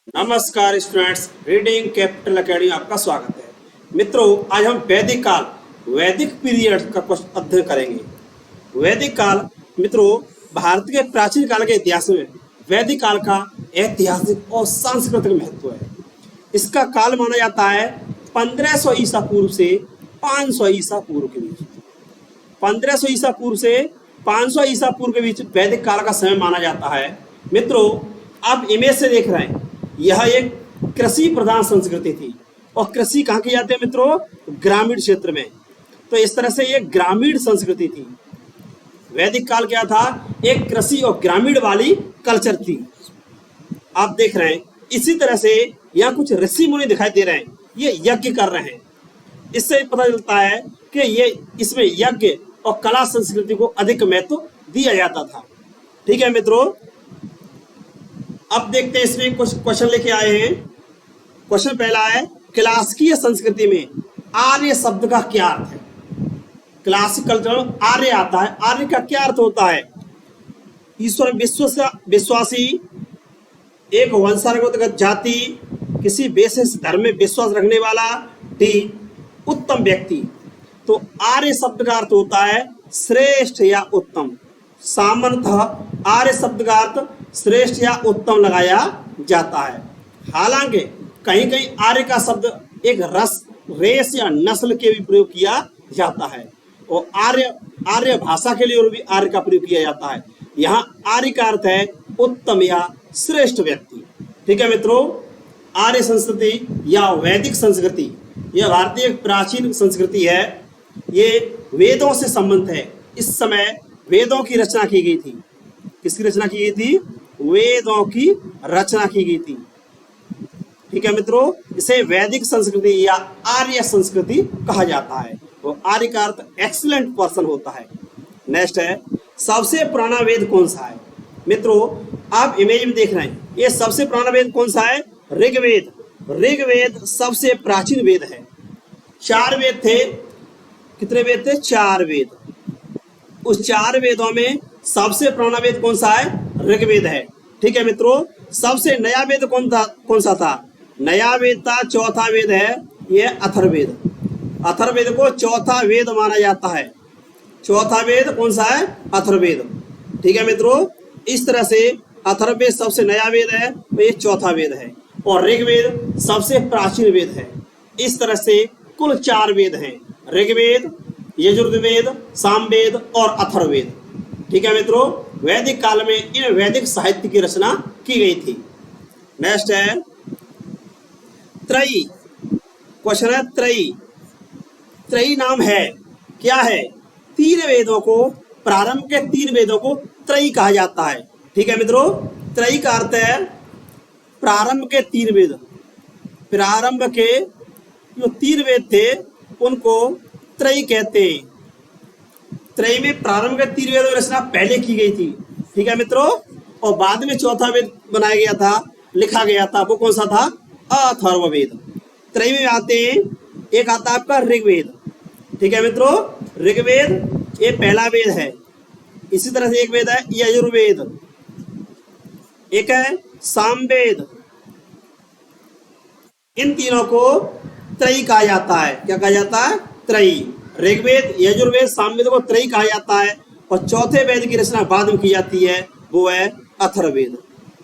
नमस्कार students, reading capital academy आपका स्वागत है। मित्रों, आज हम वैदिक काल वैदिक पीरियड का कुछ अध्ययन करेंगे। वैदिक काल मित्रों भारत के प्राचीन काल के इतिहास में वैदिक काल का ऐतिहासिक और सांस्कृतिक महत्व है। इसका काल माना जाता है 1500 ईसा पूर्व से 500 ईसा पूर्व के बीच। 1500 ईसा पूर्व से 500 ईसा पूर्व के बीच वैदिक काल का समय माना जाता है। मित्रों, आप इमेज से देख रहे हैं, यह एक कृषि प्रधान संस्कृति थी और कृषि कहाँ की जाती है मित्रों? ग्रामीण क्षेत्र में। तो इस तरह से ये ग्रामीण संस्कृति थी। वैदिक काल क्या था? एक कृषि और ग्रामीण वाली कल्चर थी। आप देख रहे हैं, इसी तरह से यहाँ कुछ ऋषि मुनि दिखाई दे रहे हैं, ये यज्ञ कर रहे हैं। इससे पता चलता है कि ये इसमें यज्ञ और कला संस्कृति को अधिक महत्व दिया जाता था। ठीक है मित्रों, अब देखते हैं इसमें कुछ क्वेश्चन लेके आए हैं। क्वेश्चन पहला है, क्लासिकीय संस्कृति में आर्य शब्द का क्या अर्थ है? क्लासिक कल्चर में आर्य आता है, आर्य का क्या अर्थ होता है? ईश्वर विश्वासी, एक वंशानुगत जाति, किसी विशेष धर्म में विश्वास रखने वाला, डी उत्तम व्यक्ति। तो आर्य शब्द का अर्थ होता है श्रेष्ठ या उत्तम। सामान्यतः आर्य शब्द का अर्थ श्रेष्ठ या उत्तम लगाया जाता है। हालांकि कहीं कहीं आर्य का शब्द एक रेस या नस्ल के भी प्रयोग किया जाता है और आर्य भाषा के लिए भी आर्य का प्रयोग किया जाता है। यहाँ आर्य का अर्थ है उत्तम या श्रेष्ठ व्यक्ति। ठीक है मित्रों, आर्य संस्कृति या वैदिक संस्कृति यह भारतीय प्राचीन संस्कृति है। ये वेदों से संबंधित है। इस समय वेदों की रचना की गई थी। किसकी रचना की गई थी? वेदों की रचना की गई थी। ठीक है मित्रों, इसे वैदिक संस्कृति या आर्य संस्कृति कहा जाता है। वो आर्य का अर्थ एक्सीलेंट पर्सन होता है। नेक्स्ट है, सबसे पुराना वेद कौन सा है? मित्रों, आप इमेज में देख रहे हैं, ये सबसे पुराना वेद कौन सा है? ऋग्वेद। ऋग्वेद सबसे प्राचीन वेद है। 4 वेद थे। कितने वेद थे? 4 वेद। उस 4 वेदों में सबसे पुराना वेद कौन सा है? ऋग्वेद है। ठीक है मित्रों, सबसे नया वेद कौन सा था? नया वेद था, चौथा वेद है, ये अथर्ववेद। अथर्ववेद को चौथा वेद माना जाता है। चौथा वेद कौन सा है? अथर्ववेद। ठीक है मित्रों, इस तरह से अथर्ववेद सबसे नया वेद है, तो ये चौथा वेद है और ऋग्वेद सबसे प्राचीन वेद है। इस तरह से कुल 4 वेद हैं, ऋग्वेद, यजुर्वेद, सामवेद और अथर्ववेद। ठीक है मित्रों, वैदिक काल में इन वैदिक साहित्य की रचना की गई थी। नेक्स्ट है त्रयी। क्वेश्चन है त्रयी। त्रयी नाम है, क्या है? 3 वेदों को, प्रारंभ के 3 वेदों को त्रयी कहा जाता है। ठीक है मित्रों, त्रयी का अर्थ है प्रारंभ के 3 वेद। प्रारंभ के जो 3 वेद थे उनको त्रयी कहते हैं। त्रयी में प्रारंभ के 3 वेदों की रचना पहले की गई थी। ठीक है मित्रों, और बाद में चौथा वेद बनाया गया था, लिखा गया था। वो कौन सा था? अथर्ववेद। त्रयी में आते हैं, एक आता है आपका ऋग्वेद। ठीक है मित्रों, ऋग्वेद ये पहला वेद है। इसी तरह से एक वेद है यजुर्वेद, एक है सामवेद। इन तीनों को त्रयी कहा जाता है। क्या कहा जाता है? त्रयी। ऋग्वेद, यजुर्वेद, सामवेद को त्रयी कहा जाता है और चौथे वेद की रचना बाद में की जाती है, वो है अथर्ववेद।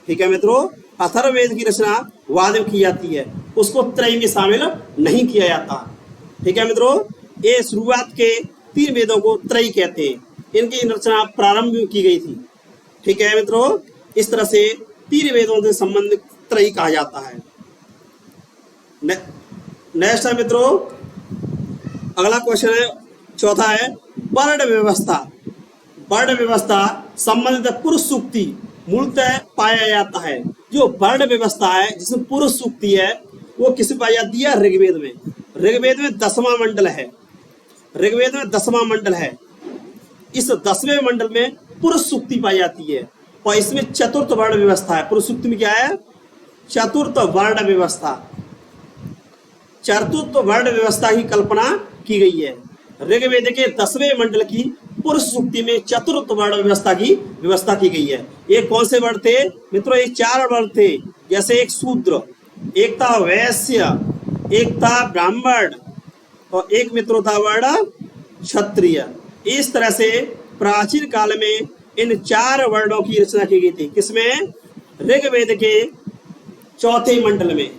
ठीक है मित्रों, अथर्ववेद की रचना बाद में की जाती है, उसको त्रयी में शामिल नहीं किया जाता। ठीक है मित्रों, ये शुरुआत के 3 वेदों को त्रयी कहते हैं। इनकी रचना प्रारंभ में की गई थी। ठीक है मित्रों, इस तरह से 3 वेदों से संबंधित त्रयी कहा जाता है। नेक्स्ट है मित्रों, अगला क्वेश्चन है, चौथा है वर्ण व्यवस्था। वर्ण व्यवस्था संबंधित पुरुष सूक्ति मूलतः पाया जाता है। जो वर्ण व्यवस्था है जिसमें पुरुष सूक्ति है वो किसे पाई जाती है? ऋग्वेद में। ऋग्वेद में 10वां मंडल है। ऋग्वेद में 10वां मंडल है। इस 10वें मंडल में पुरुष सूक्ति पाई जाती है और इसमें चतुर्थ वर्ण व्यवस्था है। पुरुष सूक्ति में क्या है? चतुर्थ वर्ण व्यवस्था। चतुर्थ वर्ण व्यवस्था की कल्पना की गई है। ऋग्वेद के 10वें मंडल की पुरुष सूक्ति में चतुर्थ वर्ण व्यवस्था की गई है। ये कौन से वर्ण थे मित्रों? ये 4 वर्ण थे। जैसे एक शूद्र, एक था वैश्य, एक था ब्राह्मण और एक मित्रों था वर्ण क्षत्रिय। इस तरह से प्राचीन काल में इन 4 वर्णों की रचना की गई थी। किसमें? ऋग्वेद के चौथे मंडल में,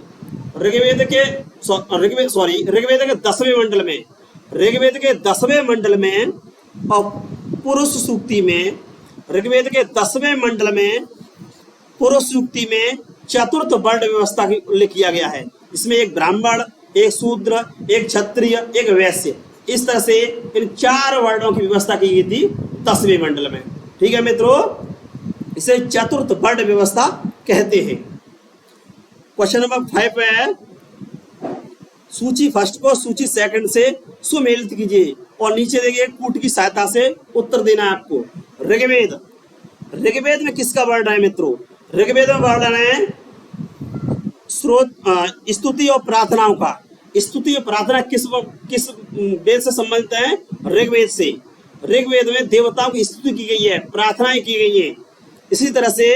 ऋग्वेद के 10वें मंडल में, ऋग्वेद के 10वें मंडल में और पुरुष सूक्ति में, ऋग्वेद के 10वें मंडल में पुरुष सूक्ति में चतुर्थ वर्ण व्यवस्था की उल्लेख किया गया है। इसमें एक ब्राह्मण, एक शूद्र, एक क्षत्रिय, एक वैश्य, इस तरह से इन 4 वर्णों की व्यवस्था की गई थी 10वें मंडल में। ठीक है मित्रों, इसे चतुर्थ वर्ण व्यवस्था कहते हैं। क्वेश्चन नंबर 5 है, सूची फर्स्ट को सूची सेकंड से सुमेलित कीजिए और नीचे देखिए कूट की सहायता से उत्तर देना है आपको। ऋग्वेद, ऋग्वेद में किसका वर्णन है मित्रों? ऋग्वेद में वर्णन है स्तुति और प्रार्थनाओं का। स्तुति और प्रार्थना किस वेद से संबंधित है? ऋग्वेद से। ऋग्वेद में देवताओं की स्तुति की गई है, प्रार्थनाएं की गई है। इसी तरह से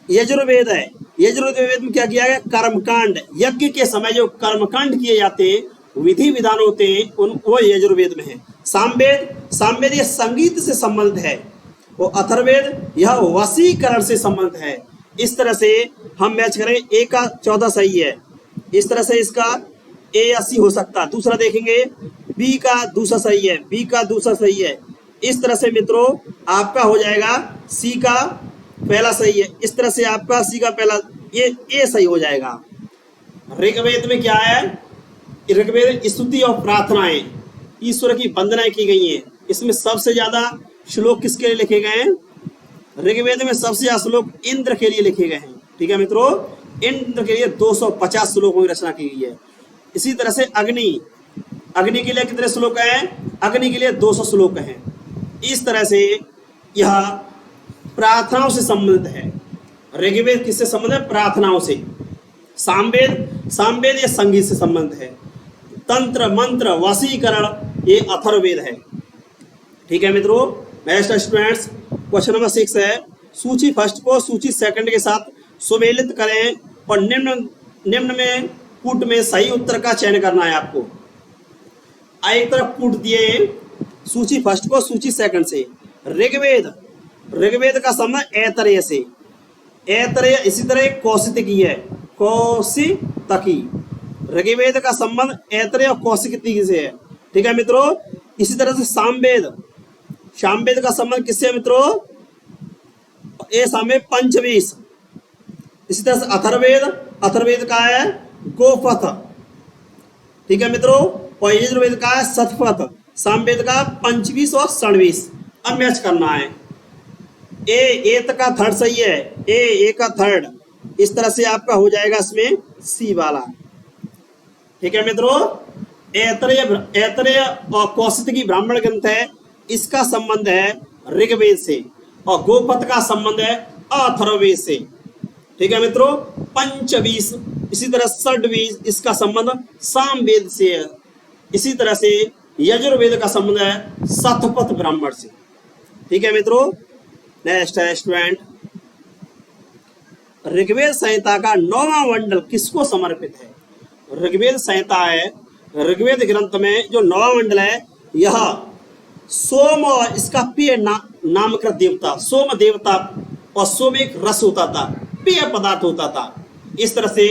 यजुर्वेद है, यजुर्वेद में क्या किया गया? कर्मकांड, यज्ञ के समय जो कर्मकांड किए जाते हैं, विधि विधान होते हैं, वो यजुर्वेद में है। सामवेद, सामवेद ये संगीत से संबंधित है। वो अथर्ववेद यह वशीकरण से संबंधित है। इस तरह से हम मैच करें, ए का 14 सही है, इस तरह से इसका ए 80 हो सकता है। दूसरा देखेंगे बी का दूसरा सही है, बी का दूसरा सही है। इस तरह से मित्रों आपका हो जाएगा सी का पहला सही है। इस तरह से आपका सी का पहला ये ए सही हो जाएगा। ऋग्वेद में क्या है? ऋग्वेद स्तुति और प्रार्थनाएं, ईश्वर की वंदनाएं की गई हैं। इसमें सबसे ज्यादा श्लोक किसके लिए लिखे गए हैं? ऋग्वेद में सबसे ज्यादा श्लोक इंद्र के लिए लिखे गए हैं। ठीक है मित्रों, इंद्र के लिए 250 श्लोकों की रचना की गई है। इसी तरह से अग्नि, अग्नि के लिए कितने श्लोक हैं? अग्नि के लिए 200 श्लोक हैं। इस तरह से यह प्रार्थनाओं से संबंधित है। ऋग्वेद किससे संबंधित है? प्रार्थनाओं से। सामवेद, सामवेद ये संगीत से संबंधित है। तंत्र मंत्र वशीकरण ये अथर्ववेद है। ठीक है मित्रों, नेक्स्ट स्टूडेंट्स क्वेश्चन नंबर 6 है, सूची फर्स्ट को सूची सेकंड के साथ सुमेलित करें और निम्न में कूट में सही उत्तर का चयन करना है आपको। एक तरफ कूट दिए सूची फर्स्ट को सूची सेकंड से। ऋग्वेद, ऋग्वेद का संबंध ऐतरेय से, ऐतरेय इसी तरह कौशिकी है, कौशिकी। ऋग्वेद का संबंध ऐतरेय और कौशिकी से है। ठीक है मित्रों, इसी तरह से सामवेद, सामवेद का संबंध किससे है मित्रों? ए सामवेद पंचवीस। इसी तरह से अथर्ववेद, अथर्ववेद का है गोपथ। ठीक है मित्रों, और यजुर्वेद का है शतपथ। सामवेद का 25 और 27। अब मैच करना है। ए तक का थर्ड सही है, ए का थर्ड। इस तरह से आपका हो जाएगा इसमें सी वाला। ठीक है मित्रों, ऐतरेय और कौशिकी ब्राह्मण ग्रंथ है, इसका संबंध है ऋग्वेद से और गोपथ का संबंध है अथर्ववेद से। ठीक है मित्रों, पंचवीस इसी तरह षड्वीस इसका संबंध सामवेद से है। इसी तरह से यजुर्वेद का संबंध है शतपथ ब्राह्मण से। ठीक है मित्रों, नेक्स्ट है स्टूडेंट, ऋग्वेद संहिता का 9वां मंडल किसको समर्पित है? ऋग्वेद संहिता है, ऋग्वेद ग्रंथ में जो 9वां मंडल है यह सोम और इसका पेय नामकृत देवता, सोम देवता, और सोम एक रस होता था, पेय पदार्थ होता था। इस तरह से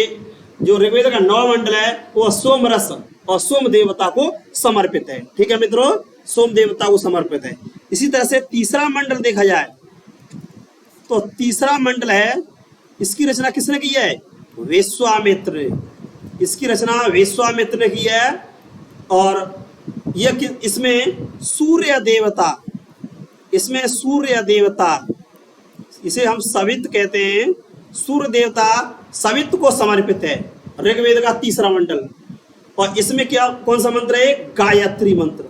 जो ऋग्वेद का 9वां मंडल है वो सोम रस और सोम देवता को समर्पित है। ठीक है मित्रों, सोम देवता को समर्पित है। इसी तरह से तीसरा मंडल देखा जाए तो तीसरा मंडल है, इसकी रचना किसने की है? विश्वामित्र। इसकी रचना विश्वामित्र ने की है। और यह इसमें सूर्य देवता, इसमें सूर्य देवता, इसे हम सवित कहते हैं, सूर्य देवता सवित को समर्पित है ऋग्वेद का तीसरा मंडल। और इसमें क्या कौन सा मंत्र है? गायत्री मंत्र।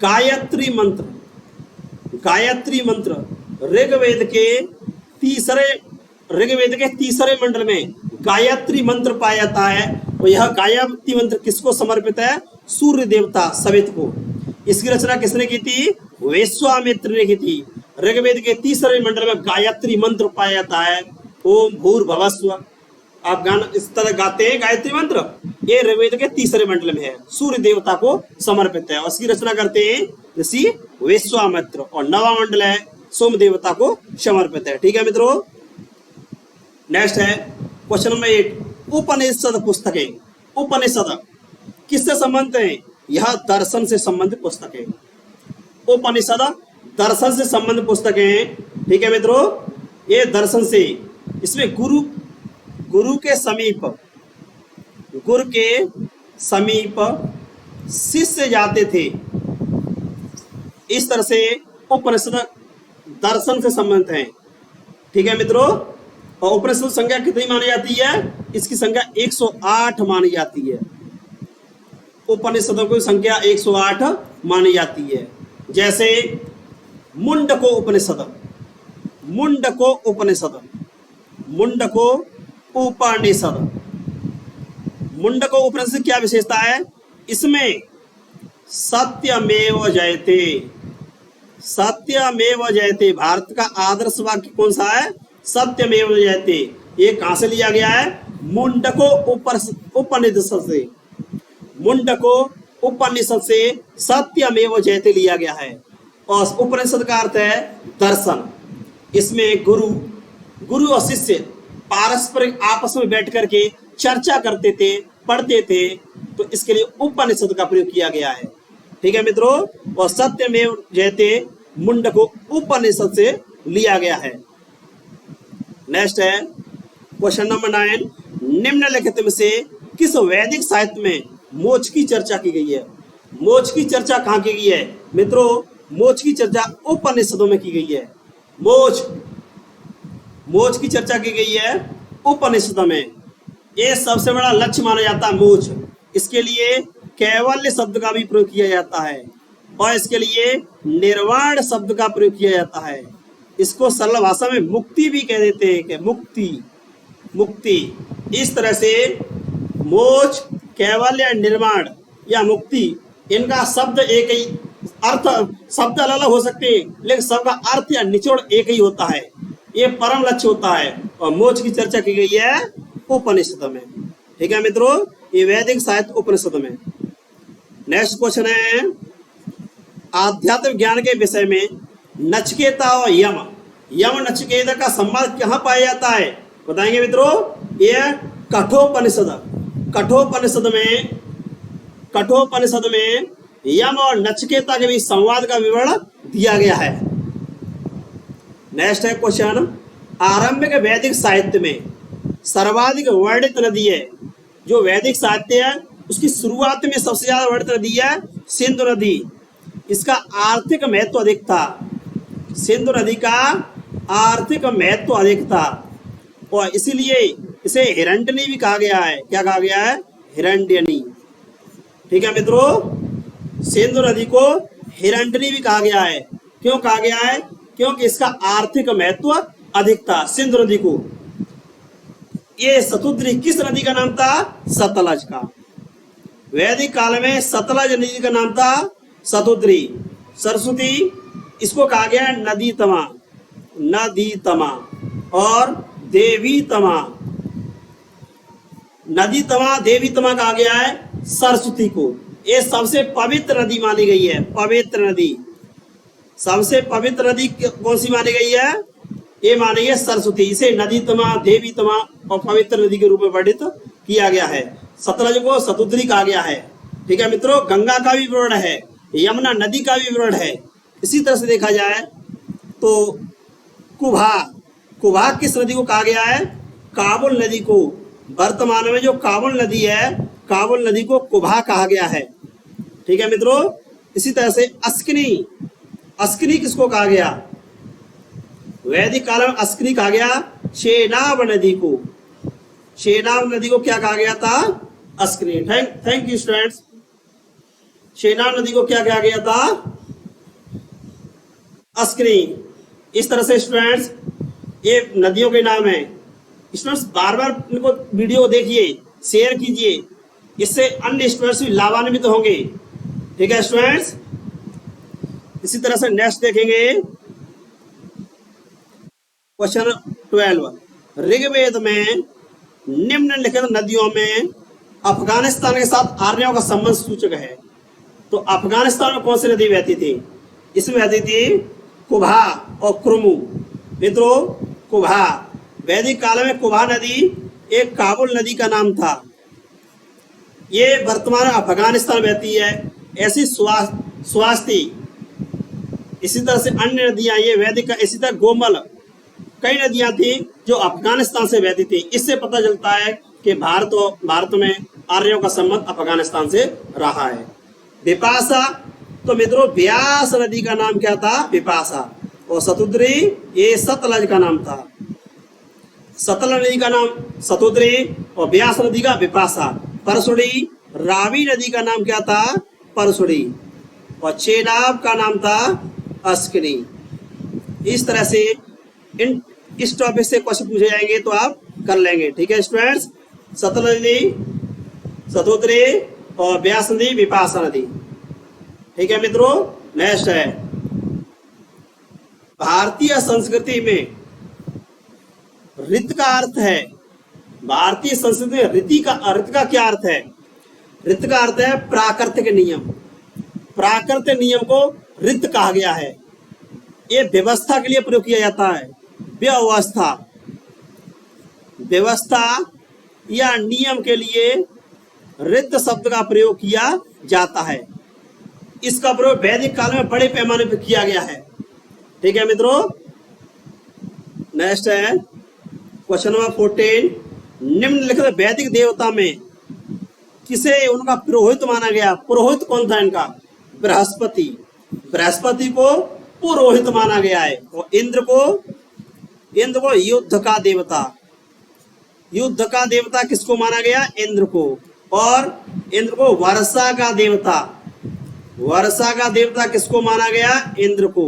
गायत्री मंत्र, गायत्री मंत्र ऋग्वेद के तीसरे मंडल में गायत्री मंत्र पाया जाता है। और यह गायत्री मंत्र किसको समर्पित है? सूर्य देवता सवित को। इसकी रचना किसने की थी? विश्वामित्र ने की थी। ऋग्वेद के तीसरे मंडल में गायत्री मंत्र पाया जाता है, ओम भूर्भुवस्सुः। आप गाना इस तरह गाते हैं गायत्री मंत्र। ये ऋग्वेद के तीसरे मंडल में है, सूर्य देवता को समर्पित है। उसकी रचना करते हैं ऋषि विश्वामित्र। और नवा मंडल है, सोम देवता को समर्पित है। ठीक है मित्रों। नेक्स्ट है क्वेश्चन नंबर 8। उपनिषद पुस्तकें, उपनिषद किससे संबंधित है? यह दर्शन से संबंधित पुस्तक है। उपनिषद दर्शन से संबंधित पुस्तकें हैं। ठीक है मित्रों, ये दर्शन से, इसमें गुरु के समीप शिष्य जाते थे। इस तरह से उपनिषद दर्शन से संबंधित हैं। ठीक है मित्रों। और उपनिषद संख्या कितनी मानी जाती है? इसकी संख्या 108 मानी जाती है। उपनिषदों की संख्या 108 मानी जाती है। जैसे मुंडको उपनिषद, मुंडको उपनिषद, मुंडको उपनिषद। मुंडको उपनिषद की क्या विशेषता है? इसमें सत्यमेव जयते, सत्यमेव जयते, भारत का आदर्श वाक्य कौन सा है? सत्यमेव जयते। ये कहां से लिया गया है? मुंडको उपनिषद से, मुंडको उपनिषद से सत्यमेव जयते लिया गया है। और उपनिषद का अर्थ है दर्शन। इसमें गुरु और शिष्य पारस्परिक आपस में बैठ करके चर्चा करते थे, पढ़ते थे, तो इसके लिए उपनिषद का प्रयोग किया गया है। ठीक है मित्रों। और सत्यमेव जयते मुंडको उपनिषद से लिया गया है। नेक्स्ट है क्वेश्चन नंबर 9। निम्नलिखित में से किस वैदिक साहित्य में मोक्ष की चर्चा की गई है? मोक्ष की चर्चा कहाँ की गई है मित्रों? मोक्ष की चर्चा उपनिषदों में की गई है। मोक्ष की चर्चा की गई है उपनिषदों में। ये सबसे बड़ा लक्ष्य माना जाता है मोक्ष। इसके लिए कैवल्य शब्द का भी प्रयोग किया जाता है और इसके लिए निर्वाण शब्द का प्रयोग किया जाता है। इसको सरल भाषा में मुक्ति भी कह देते हैं कि मुक्ति। इस तरह से मोक्ष, कैवल्य, निर्वाण या मुक्ति, इनका शब्द एक ही, अर्थ शब्द अलग अलग हो सकते हैं लेकिन सबका अर्थ या निचोड़ एक ही होता है। ये परम लक्ष्य होता है और मोक्ष की चर्चा की गई है उपनिषद में। ठीक है मित्रों, ये वैदिक साहित्य उपनिषद में। नेक्स्ट क्वेश्चन है आध्यात्मिक ज्ञान के विषय में नचिकेता और यम नचिकेता का संवाद कहाँ पाया जाता है? बताएंगे मित्रों। यह कठोपनिषद में यम और नचिकेता के बीच संवाद का विवरण दिया गया है। नेक्स्ट है क्वेश्चन आरंभिक वैदिक साहित्य में सर्वाधिक वर्णित नदी है। जो वैदिक साहित्य है उसकी शुरुआत में सबसे ज्यादा वर्णित नदी है सिंधु नदी। इसका आर्थिक महत्व अधिक था। सिंधु नदी का आर्थिक महत्व अधिक था और इसीलिए इसे हिरण्यनी भी कहा गया है। क्या कहा गया है? हिरण्यनी। ठीक है मित्रों, सिंधु नदी को हिरण्यनी भी कहा गया है। क्यों कहा गया है? क्योंकि इसका आर्थिक महत्व अधिक था सिंधु नदी को। ये सतुद्री किस नदी का नाम था? सतलज का। वैदिक काल में सतलज नदी का नाम था सतुद्री। सरस्वती इसको कहा गया है नदीतमा और देवीतमा। नदीतमा, देवीतमा कहा गया है सरस्वती को। ये सबसे पवित्र नदी मानी गई है। पवित्र नदी, सबसे पवित्र नदी कौन सी मानी गई है? ये मानी है सरस्वती। इसे नदीतमा, देवीतमा और पवित्र नदी के रूप में वर्णित किया गया है। सतलज को सतुद्री कहा गया है। ठीक है मित्रों, गंगा का भी विवरण है, यमुना नदी का भी विवरण है। इसी तरह से देखा जाए तो कुभा किस नदी को कहा गया है? काबुल नदी को। वर्तमान में जो काबुल नदी है, काबुल नदी को कुभा कहा गया है। ठीक है मित्रों, इसी तरह से अस्किनी किसको कहा गया? वैदिक काल में अस्किनी कहा गया शेनाब नदी को। शेनाब नदी को क्या कहा गया था? Asikni. Thank you students. Chenab नदी को क्या कहा गया था? अस्किनी। इस तरह से स्टूडेंट्स ये नदियों के नाम है। स्टूडेंट्स बार बार इनको वीडियो देखिए, शेयर कीजिए, इससे अन्य स्टूडेंट्स भी लाभान्वित होंगे। ठीक है स्टूडेंट्स। इसी तरह से नेक्स्ट देखेंगे क्वेश्चन 12। ऋग्वेद में निम्नलिखित नदियों में अफगानिस्तान के साथ आर्यों का संबंध सूचक है। तो अफगानिस्तान में कौन सी नदी बहती थी? इसमें बहती थी कुभा और कुरमू। मित्रों, कुभा, वैदिक काल में कुभा नदी एक काबुल नदी का नाम था। ये वर्तमान अफगानिस्तान बहती है। ऐसी स्वास्ति, इसी तरह से अन्य नदियां, ये वैदिक, इसी तरह गोमल, कई नदियां थी जो अफगानिस्तान से बहती थी। इससे पता चलता है कि भारत में आर्यों का संबंध अफगानिस्तान से रहा है। बिपाशा, तो मित्रों ब्यास नदी का नाम क्या था? बिपाशा। और सतुद्री, ये सतलज का नाम था। सतलज नदी का नाम सतुद्री और ब्यास नदी का बिपाशा। परसुड़ी, रावी नदी का नाम क्या था? परसुड़ी। और चेनाब का नाम था अस्किनी। इस तरह से इस टॉपिक से क्वेश्चन पूछे जाएंगे तो आप कर लेंगे। ठीक है स्टूडेंट्स, सतलज नदी, सतुद्री और ब्यास नदी, बिपाशा नदी। ठीक है मित्रों, नेक्स्ट है भारतीय संस्कृति में ऋत का अर्थ है। भारतीय संस्कृति में ऋत का क्या अर्थ है? ऋत का अर्थ है प्राकृतिक नियम। प्राकृतिक नियम को ऋत कहा गया है। ये व्यवस्था के लिए प्रयोग किया जाता है। व्यवस्था, व्यवस्था या नियम के लिए ऋत शब्द का प्रयोग किया जाता है। इसका प्रयोग वैदिक काल में बड़े पैमाने पर किया गया है। ठीक है मित्रों, नेक्स्ट है क्वेश्चन नंबर 14। निम्नलिखित वैदिक देवता में किसे उनका पुरोहित माना गया? पुरोहित कौन था इनका? बृहस्पति। बृहस्पति को पुरोहित माना गया है। और इंद्र को युद्ध का देवता। युद्ध का देवता किसको माना गया? इंद्र को। और इंद्र को वर्षा का देवता। वर्षा का देवता किसको माना गया? इंद्र को।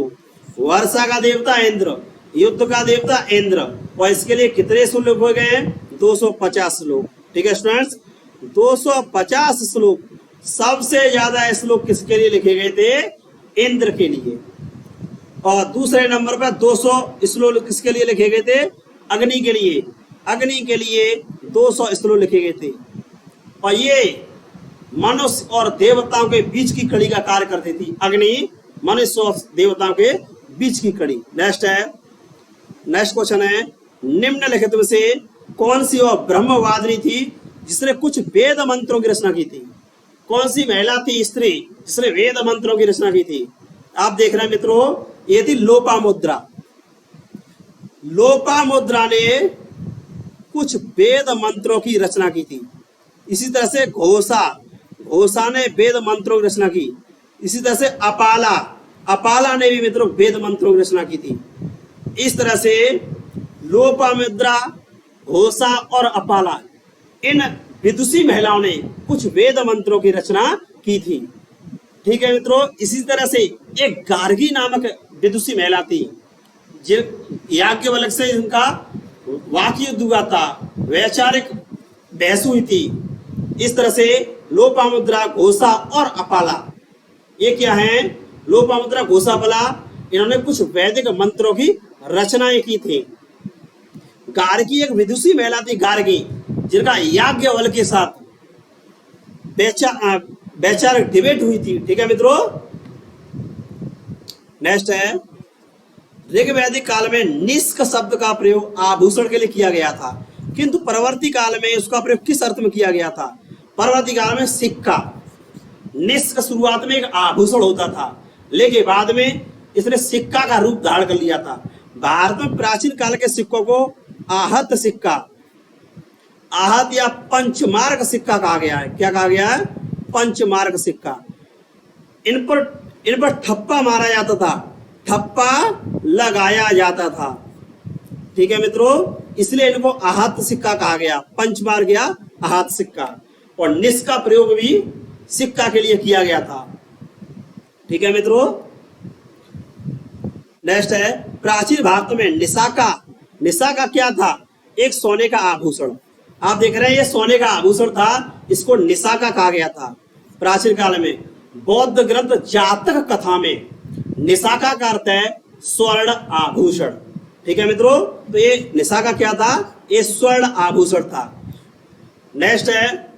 वर्षा का देवता इंद्र, युद्ध का देवता इंद्र। और इसके लिए कितने श्लोक हो गए हैं? 250 श्लोक। ठीक है स्टूडेंट्स, 250 श्लोक। सबसे ज्यादा श्लोक किसके लिए लिखे गए थे? इंद्र के लिए। और दूसरे नंबर पर 200 श्लोक किसके लिए लिखे गए थे? अग्नि के लिए। अग्नि के लिए 200 श्लोक लिखे गए थे। और ये मनुष्य और देवताओं के बीच की कड़ी का कार्य करती थी। अग्नि मनुष्य और देवताओं के बीच की कड़ी। नेक्स्ट क्वेश्चन है निम्नलिखित में से कौन सी वह ब्रह्मवादिनी थी जिसने कुछ वेद मंत्रों की रचना की थी? कौन सी महिला थी, स्त्री, जिसने वेद मंत्रों की रचना की थी? आप देख रहे हैं मित्रों, ये थी लोपामुद्रा। लोपामुद्रा ने कुछ वेद मंत्रों की रचना की थी। इसी तरह से घोषा ने वेद मंत्रों की रचना की। इसी तरह से अपाला ने भी मित्रों वेद मंत्रों की रचना की थी। इस तरह से लोपामुद्रा, घोषा और अपाला, इन विदुषी महिलाओं ने कुछ वेद मंत्रों की रचना की थी। ठीक है मित्रों, इसी तरह से एक गार्गी नामक विदुषी महिला थी, याज्ञवल्क्य से इनका वाक्य युद्ध हुआ था, वैचारिक बहस हुई थी। इस तरह से लोपामुद्रा, घोषा और अपाला, ये क्या है? लोपामुद्रा, घोषा, अपाला, इन्होंने कुछ वैदिक मंत्रों की रचनाएं की थी। गार्गी एक विदुषी महिला थी, गार्गी, जिनका याज्ञवल्क्य के साथ वैचारिक डिबेट हुई थी। ठीक है मित्रों, नेक्स्ट है ऋग्वैदिक काल में निष्क शब्द का प्रयोग आभूषण के लिए किया गया था, किंतु परवर्ती काल में उसका प्रयोग किस अर्थ में किया गया था? परवर्ती काल में सिक्का। निष्क शुरुआत में एक आभूषण होता था, लेकिन बाद में इसने सिक्का का रूप धारण कर लिया था। भारत में प्राचीन काल के सिक्कों को आहत सिक्का, आहत या पंचमार्क सिक्का कहा गया है। क्या कहा गया है? पंचमार्क सिक्का। इन पर ठप्पा मारा जाता था, ठप्पा लगाया जाता था। ठीक है मित्रों, इसलिए इनको आहत सिक्का कहा गया, पंचमार्क या आहत सिक्का। और निष्क का प्रयोग भी सिक्का के लिए किया गया था। ठीक है मित्रों, नेक्स्ट है प्राचीन भारत में निशाका क्या था? एक सोने का आभूषण। आप देख रहे हैं ये सोने का आभूषण था, इसको निशाका कहा गया था प्राचीन काल में। बौद्ध ग्रंथ जातक कथा में निशाका का अर्थ है स्वर्ण आभूषण। ठीक है मित्रों, तो ये निशाका क्या था? ये स्वर्ण आभूषण था। नेक्स्ट है